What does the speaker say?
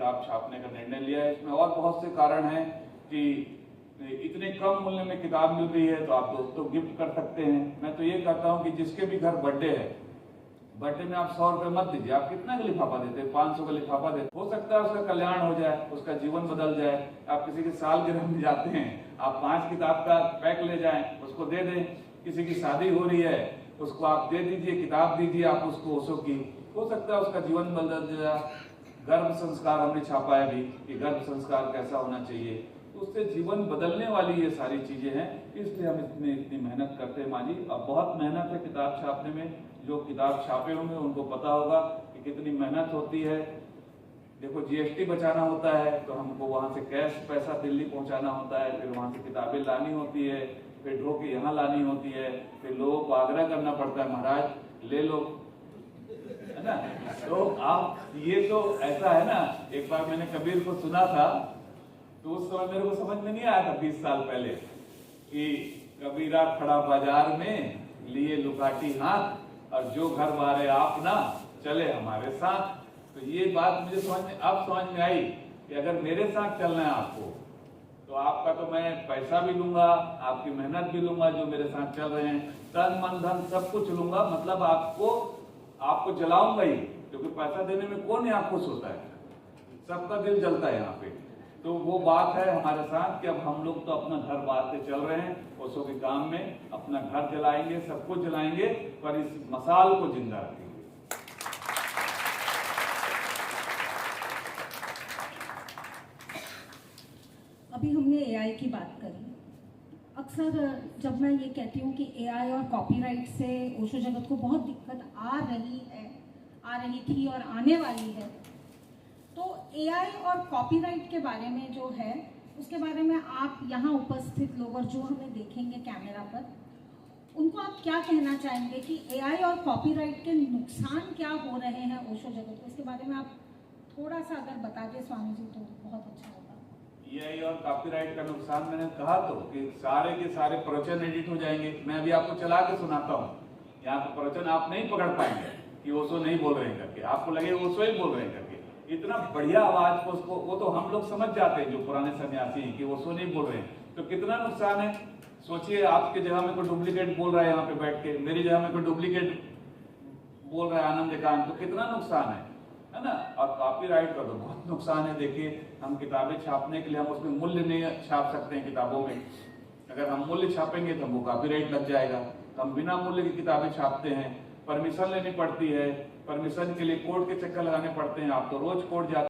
किताब छापने का निर्णय लिया है। इसमें और बहुत से कारण हैं कि इतने कम मूल्य में किताब मिल रही है तो आप दोस्तों गिफ्ट कर सकते हैं। मैं तो ये कहता हूं कि जिसके भी घर बर्थडे है, बर्थडे में आप 100 रुपए मत दीजिए, आप कितना का लिफाफा देते हैं, 500 का लिफाफा देते, हो सकता है उसका कल्याण हो जाए, उसका जीवन बदल जाए। आप किसी की सालगिरह में जाते हैं, आप 5 किताब का पैक ले जाएं, उसको दे दें। किसी की शादी हो रही है, उसको आप दे दीजिए, किताब दीजिए आप उसको ओशो की, हो सकता है उसका जीवन बदल जाए। गर्भ संस्कार हमने छापा है भी कि गर्भ संस्कार कैसा होना चाहिए, तो उससे जीवन बदलने वाली ये सारी चीजें हैं। इसलिए हम इतनी मेहनत करते हैं माँ जी। अब बहुत मेहनत है किताब छापने में, जो किताब छापे होंगे उनको पता होगा कि कितनी मेहनत होती है। देखो जीएसटी बचाना होता है तो हमको वहां से कैश पैसा दिल्ली पहुंचाना होता है, फिर वहां से किताबें लानी होती है, फिर ढो के यहाँ लानी होती है, फिर लोगों को आग्रह करना पड़ता है महाराज ले लो, है ना। तो आप ये तो ऐसा है ना, एक बार मैंने कबीर को सुना था तो उस समय मेरे को समझ में नहीं आया था 20 साल पहले कि कबीरा खड़ा बाजार में लिए लुकाटी हाथ और जो घर बारे आप ना चले हमारे साथ। तो ये बात मुझे समझ में आई कि अगर मेरे साथ चलना है आपको तो आपका तो मैं पैसा भी लूंगा, आपकी मेहनत भी लूंगा, जो मेरे साथ चल रहे हैं तन मन धन सब कुछ लूंगा, मतलब आपको जलाऊंगा ही, क्योंकि पैसा देने में कौन यहाँ खुश होता है, सबका दिल जलता है यहाँ पे। तो वो बात है हमारे साथ कि अब हम लोग तो अपना घर बार से चल रहे हैं, ओशो के काम में अपना घर जलाएंगे, सब कुछ जलाएंगे, पर इस मसाल को जिंदा रखेंगे। अभी हमने एआई की बात करी। अक्सर जब मैं ये कहती हूँ कि एआई और कॉपीराइट से ओशो जगत को बहुत दिक्कत आ रही थी और आने वाली है, तो एआई और कॉपीराइट के बारे में जो है उसके बारे में आप यहाँ उपस्थित लोग और जो हमें देखेंगे कैमरा पर, उनको आप क्या कहना चाहेंगे कि एआई और कॉपीराइट के नुकसान क्या हो रहे हैं ओशो जगत को? इसके बारे में आप थोड़ा सा अगर बता दें स्वामी जी तो बहुत अच्छा होगा। एआई और कॉपीराइट का नुकसान मैंने कहा तो कि सारे के सारे प्रवचन एडिट हो जाएंगे। मैं अभी आपको चला के सुनाता हूँ, यहाँ पे प्रवचन आप नहीं पकड़ पाएंगे कि ओशो नहीं बोल रहे हैं करके, आपको लगे ओशो ही बोल रहे हैं करके। इतना बढ़िया आवाज को उसको वो तो हम लोग समझ जाते हैं जो पुराने सन्यासी हैं कि ओशो नहीं बोल रहे हैं, तो कितना नुकसान है। सोचिए आपके जगह में कोई डुप्लीकेट बोल रहा है यहाँ पे बैठ के, मेरी जगह में कोई डुप्लीकेट बोल रहा है आनंद एकांत, तो कितना नुकसान है ना। और कॉपीराइट का तो बहुत नुकसान है। देखिए हम किताबें छापने के लिए हम उसमें मूल्य नहीं छाप सकते हैं किताबों में, अगर हम मूल्य छापेंगे तो हमको कॉपीराइट लग जाएगा। हम बिना मूल्य की किताबें छापते हैं, परमिशन लेनी पड़ती है, परमिशन के लिए कोर्ट के चक्कर लगाने पड़ते हैं। आप तो रोज कोर्ट जाते